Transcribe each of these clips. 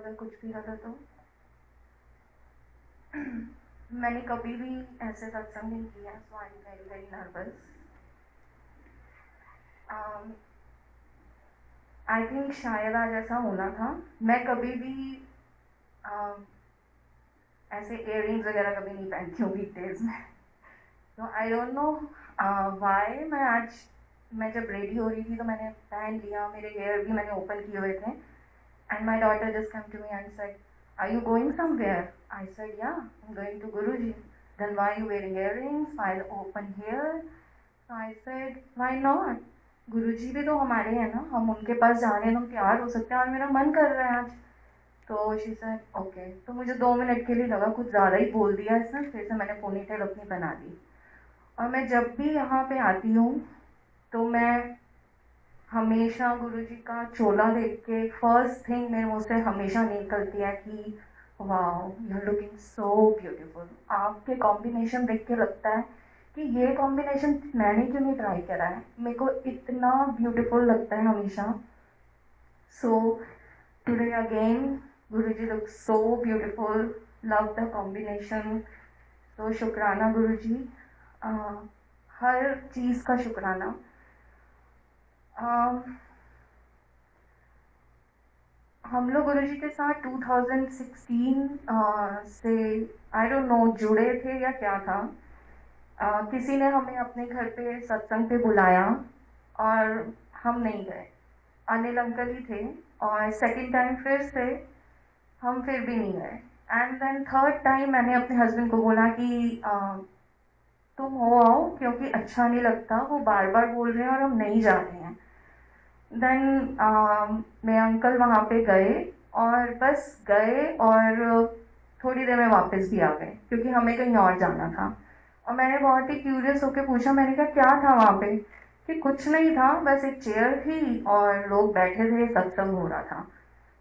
अगर कुछ भी रहा तो मैंने कभी भी ऐसे सत्संग नहीं किया, so I am very very nervous. I think शायद आज ऐसा होना था। मैं कभी भी ऐसे इयररिंग्स वगैरह कभी नहीं पहनती हूँ वीकडेज में। तो आई डोंट नो वाई मैं जब रेडी हो रही थी तो मैंने पहन लिया, मेरे हेयर भी मैंने ओपन किए हुए थे। And my daughter just come to me and said, "Are you going somewhere?" I said, "Yeah, I'm going to Guruji." "Then why are you wearing earrings? Why the open hair?" So I said, "Why not? गुरुजी भी तो हमारे हैं ना, हम उनके पास जा रहे हैं, हम तैयार हो सकते हैं और मेरा मन कर रहा है आज।" तो शी सेड ओके। तो मुझे 2 मिनट के लिए लगा कुछ ज़्यादा ही बोल दिया इसने, फिर से मैंने पोनीटेल अपनी बना दी। और मैं जब भी यहाँ पे आती हूँ तो मैं हमेशा गुरुजी का चोला देख के फर्स्ट थिंग मेरे मुँह से हमेशा निकलती है कि wow, you are looking so beautiful. आपके कॉम्बिनेशन देख के लगता है कि ये कॉम्बिनेशन मैंने क्यों नहीं ट्राई करा है, मेरे को इतना ब्यूटीफुल लगता है हमेशा। So today again Guruji look so beautiful, love the combination. तो शुक्राना गुरुजी, हर चीज़ का शुक्राना। हम लोग गुरुजी के साथ 2016 से आई डोंट नो जुड़े थे या क्या था। किसी ने हमें अपने घर पे सत्संग पे बुलाया और हम नहीं गए। अनिल अंकल ही थे। और सेकंड टाइम फिर से हम फिर भी नहीं गए। एंड देन थर्ड टाइम मैंने अपने हस्बैंड को बोला कि तुम हो आओ, क्योंकि अच्छा नहीं लगता, वो बार बार बोल रहे हैं और हम नहीं जा रहे हैं। देन मेरे अंकल वहाँ पे गए और बस गए और थोड़ी देर में वापस भी आ गए क्योंकि हमें कहीं और जाना था। और मैंने बहुत ही क्यूरियस होकर पूछा, मैंने कहा क्या था वहाँ पे? कि कुछ नहीं था, बस एक चेयर थी और लोग बैठे थे, सत्संग हो रहा था।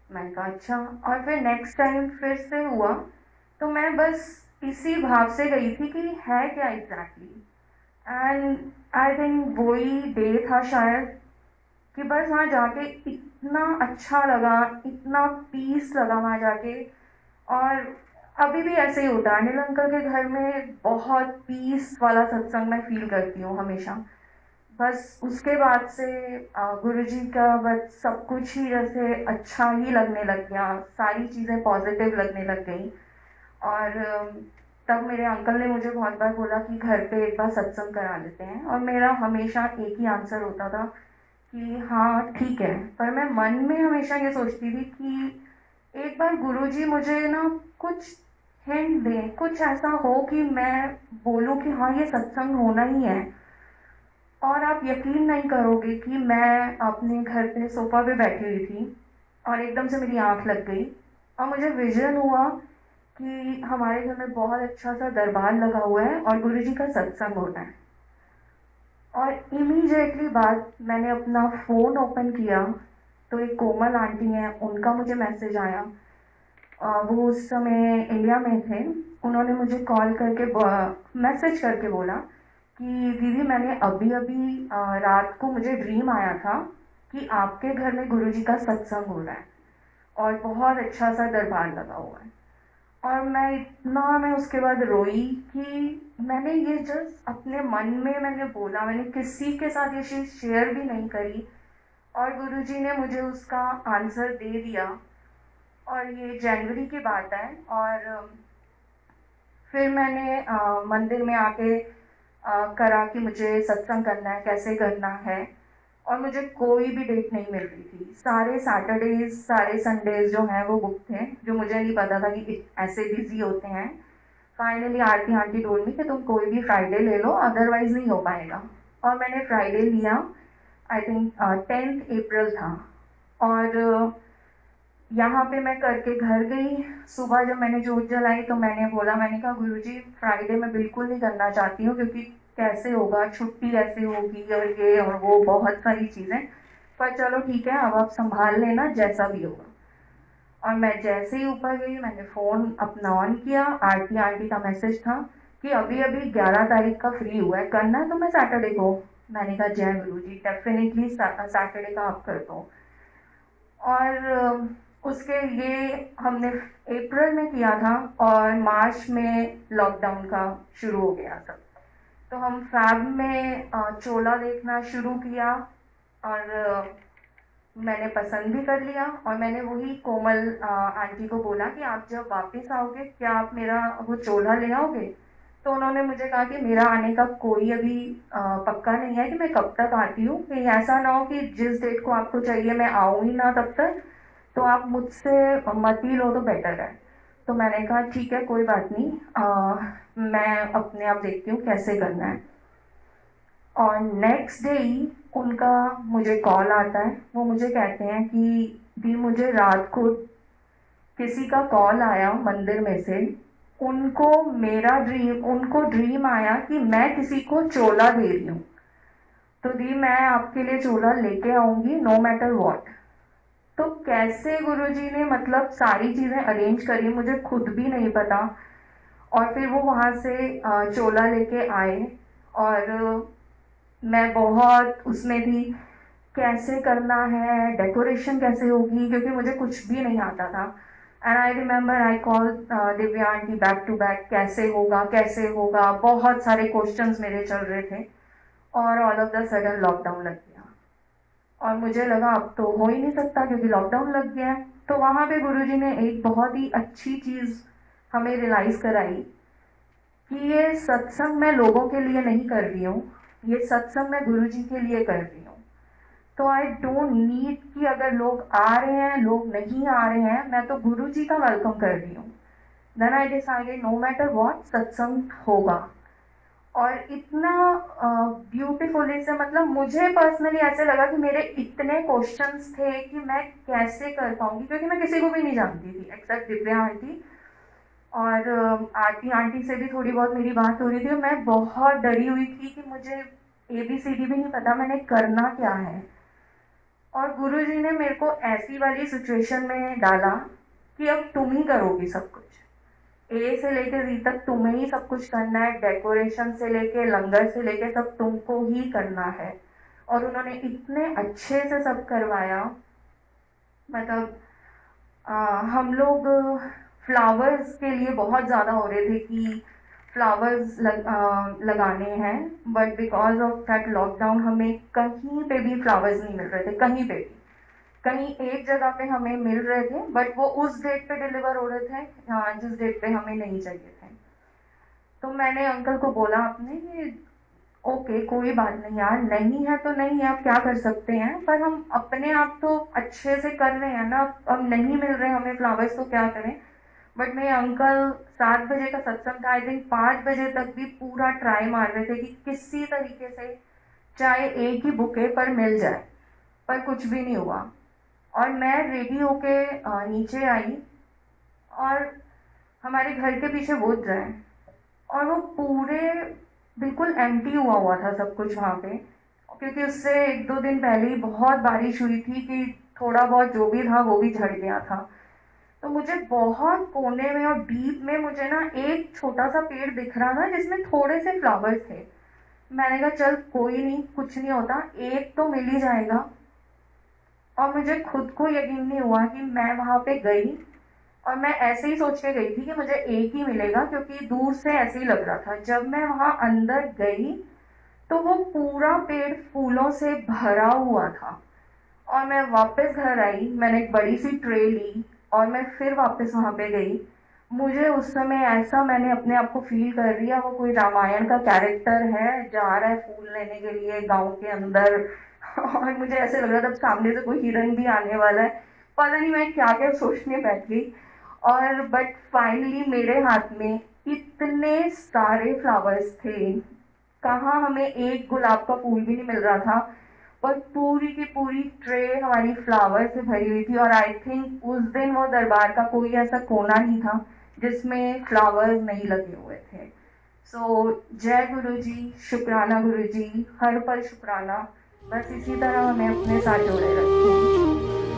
मैंने कहा अच्छा। और फिर नेक्स्ट टाइम फिर से हुआ तो मैं बस इसी भाव से गई थी कि है क्या एग्जैक्टली। एंड आई थिंक वही डे था शायद कि बस वहाँ जाके इतना अच्छा लगा, इतना पीस लगा वहाँ जाके। और अभी भी ऐसे ही होता है, अनिल अंकल के घर में बहुत पीस वाला सत्संग मैं फील करती हूँ हमेशा। बस उसके बाद से गुरुजी का बस सब कुछ ही जैसे अच्छा ही लगने लग गया, सारी चीज़ें पॉजिटिव लगने लग गई। और तब मेरे अंकल ने मुझे बहुत बार बोला कि घर पे एक बार सत्संग करा लेते हैं, और मेरा हमेशा एक ही आंसर होता था कि हाँ ठीक है। पर मैं मन में हमेशा ये सोचती थी कि एक बार गुरुजी मुझे ना कुछ हिंट दें, कुछ ऐसा हो कि मैं बोलूँ कि हाँ ये सत्संग होना ही है। और आप यकीन नहीं करोगे कि मैं अपने घर पे सोफा पे बैठी हुई थी और एकदम से मेरी आंख लग गई और मुझे विजन हुआ कि हमारे घर में बहुत अच्छा सा दरबार लगा हुआ है और गुरुजी का सत्संग होना है। और इमीडिएटली बाद मैंने अपना फ़ोन ओपन किया तो एक कोमल आंटी हैं, उनका मुझे मैसेज आया। वो उस समय इंडिया में थे। उन्होंने मुझे कॉल करके मैसेज करके बोला कि दीदी मैंने अभी अभी रात को मुझे ड्रीम आया था कि आपके घर में गुरुजी का सत्संग हो रहा है और बहुत अच्छा सा दरबार लगा हुआ है। और मैं उसके बाद रोई कि मैंने ये जस्ट अपने मन में मैंने बोला, मैंने किसी के साथ ये चीज़ शेयर भी नहीं करी और गुरुजी ने मुझे उसका आंसर दे दिया। और ये जनवरी की बात है। और फिर मैंने मंदिर में आके करा कि मुझे सत्संग करना है, कैसे करना है। और मुझे कोई भी डेट नहीं मिल रही थी। सारे सैटरडेज सारे संडेज जो हैं वो बुक थे, जो मुझे नहीं पता था कि ऐसे बिजी होते हैं। फाइनली आरती आंटी टोल्ड मी कि तुम कोई भी फ्राइडे ले लो, अदरवाइज नहीं हो पाएगा। और मैंने फ्राइडे लिया। आई थिंक 10 अप्रैल था। और यहाँ पे मैं करके घर गई। सुबह जब मैंने जोत जलाई तो मैंने बोला, मैंने कहा गुरुजी फ्राइडे मैं बिल्कुल नहीं करना चाहती हूँ क्योंकि कैसे होगा, छुट्टी ऐसे होगी और ये और वो बहुत सारी चीज़ें। पर चलो ठीक है, अब आप संभाल लेना जैसा भी होगा। और मैं जैसे ही ऊपर गई मैंने फ़ोन अपना ऑन किया, आरती आंटी का मैसेज था कि अभी अभी 11 तारीख का फ्री हुआ है, करना है तो मैं सैटरडे को। मैंने कहा जय गुरुजी, डेफिनेटली सैटरडे का आप कर दो। और उसके ये हमने अप्रैल में किया था और मार्च में लॉकडाउन का शुरू हो गया था। तो हम फैब में चोला देखना शुरू किया और मैंने पसंद भी कर लिया और मैंने वही कोमल आंटी को बोला कि आप जब वापस आओगे क्या आप मेरा वो चोला ले आओगे। तो उन्होंने मुझे कहा कि मेरा आने का कोई अभी पक्का नहीं है कि मैं कब तक आती हूँ, कि ऐसा ना हो कि जिस डेट को आपको चाहिए मैं आऊँ ही ना तब तक, तो आप मुझसे मत ही लो तो बेटर है। तो मैंने कहा ठीक है कोई बात नहीं, मैं अपने आप देखती हूँ कैसे करना है। और नेक्स्ट डे ही उनका मुझे कॉल आता है। वो मुझे कहते हैं कि दी मुझे रात को किसी का कॉल आया मंदिर में से, उनको ड्रीम आया कि मैं किसी को चोला दे रही हूँ, तो दी मैं आपके लिए चोला लेके आऊंगी नो मैटर व्हाट। तो कैसे गुरुजी ने मतलब सारी चीजें अरेंज करी मुझे खुद भी नहीं पता। और फिर वो वहां से चोला लेके आए और मैं बहुत उसमें थी, कैसे करना है, डेकोरेशन कैसे होगी, क्योंकि मुझे कुछ भी नहीं आता था। And I remember I call Divya aunty back to back, कैसे होगा कैसे होगा, बहुत सारे क्वेश्चंस मेरे चल रहे थे। और all of the sudden lockdown लग गया और मुझे लगा अब तो हो ही नहीं सकता क्योंकि लॉकडाउन लग गया है। तो वहां पे गुरुजी ने एक बहुत ही अच्छी चीज हमें रियलाइज कराई कि ये सत्संग मैं लोगों के लिए नहीं कर रही हूँ, ये सत्संग मैं गुरुजी के लिए कर रही हूँ। तो आई डोंट नीड कि अगर लोग आ रहे हैं लोग नहीं आ रहे हैं, मैं तो गुरुजी का वेलकम कर रही हूँ। Then I decided no matter what satsang होगा। और इतना ब्यूटीफुली से मतलब मुझे पर्सनली ऐसे लगा कि मेरे इतने क्वेश्चंस थे कि मैं कैसे कर पाऊंगी, क्योंकि मैं किसी को भी नहीं जानती थी एक्सेप्ट दिव्या आंटी। और आरती आंटी से भी थोड़ी बहुत मेरी बात हो रही थी। मैं बहुत डरी हुई थी कि मुझे ABCD भी नहीं पता मैंने करना क्या है। और गुरुजी ने मेरे को ऐसी वाली सिचुएशन में डाला कि अब तुम ही करोगी सब कुछ, A से लेके Z तक तुम्हें ही सब कुछ करना है, डेकोरेशन से लेके लंगर से लेके सब तुमको ही करना है। और उन्होंने इतने अच्छे से सब करवाया। मतलब हम लोग फ्लावर्स के लिए बहुत ज़्यादा हो रहे थे कि फ्लावर्स लगाने हैं, but because of that lockdown हमें कहीं पे भी फ्लावर्स नहीं मिल रहे थे, कहीं पे भी। कहीं एक जगह पे हमें मिल रहे थे बट वो उस डेट पे डिलीवर हो रहे थे जिस डेट पे हमें नहीं चाहिए थे। तो मैंने अंकल को बोला अपने कि ओके कोई बात नहीं यार, नहीं है तो नहीं है, आप क्या कर सकते हैं, पर हम अपने आप तो अच्छे से कर रहे हैं ना, अब नहीं मिल रहे हमें फ्लावर्स तो क्या करें। बट मेरे अंकल 7 बजे का सत्संग था, आई थिंक 5 बजे तक भी पूरा ट्राई मार रहे थे कि किसी तरीके से चाहे एक ही बुके पर मिल जाए, पर कुछ भी नहीं हुआ। और मैं रेडी होके नीचे आई और हमारे घर के पीछे बोध रहे हैं और वो पूरे बिल्कुल एम्प्टी हुआ हुआ था सब कुछ वहाँ पे, क्योंकि उससे 1-2 दिन पहले ही बहुत बारिश हुई थी कि थोड़ा बहुत जो भी था वो भी झड़ गया था। तो मुझे बहुत कोने में और डीप में मुझे ना एक छोटा सा पेड़ दिख रहा था जिसमें थोड़े से फ्लावर्स थे। मैंने कहा चल कोई नहीं, कुछ नहीं होता, एक तो मिल ही जाएगा। और मुझे खुद को यकीन नहीं हुआ कि मैं वहां पे गई और मैं ऐसे ही सोच के गई थी कि मुझे एक ही मिलेगा क्योंकि दूर से ऐसे ही लग रहा था। जब मैं वहां अंदर गई तो वो पूरा पेड़ फूलों से भरा हुआ था। और मैं वापस घर आई, मैंने एक बड़ी सी ट्रे ली और मैं फिर वापस वहां पे गई। मुझे उस समय ऐसा मैंने अपने आप को फील कर लिया वो कोई रामायण का कैरेक्टर है जा रहा है फूल लेने के लिए गांव के अंदर। और मुझे ऐसे लग रहा था अब सामने से कोई हिरन भी आने वाला है, पता नहीं मैं क्या क्या सोचने बैठ गई। और बट फाइनली मेरे हाथ में इतने सारे फ्लावर्स थे, कहाँ हमें एक गुलाब का फूल भी नहीं मिल रहा था, और पूरी की पूरी ट्रे हमारी फ्लावर से भरी हुई थी। और आई थिंक उस दिन वो दरबार का कोई ऐसा कोना नहीं था जिसमें फ्लावर्स नहीं लगे हुए थे। सो जय गुरु जी, शुक्राना गुरु जी, हर पल शुक्राना। बस इसी तरह हमें अपने साथ जोड़े रखें।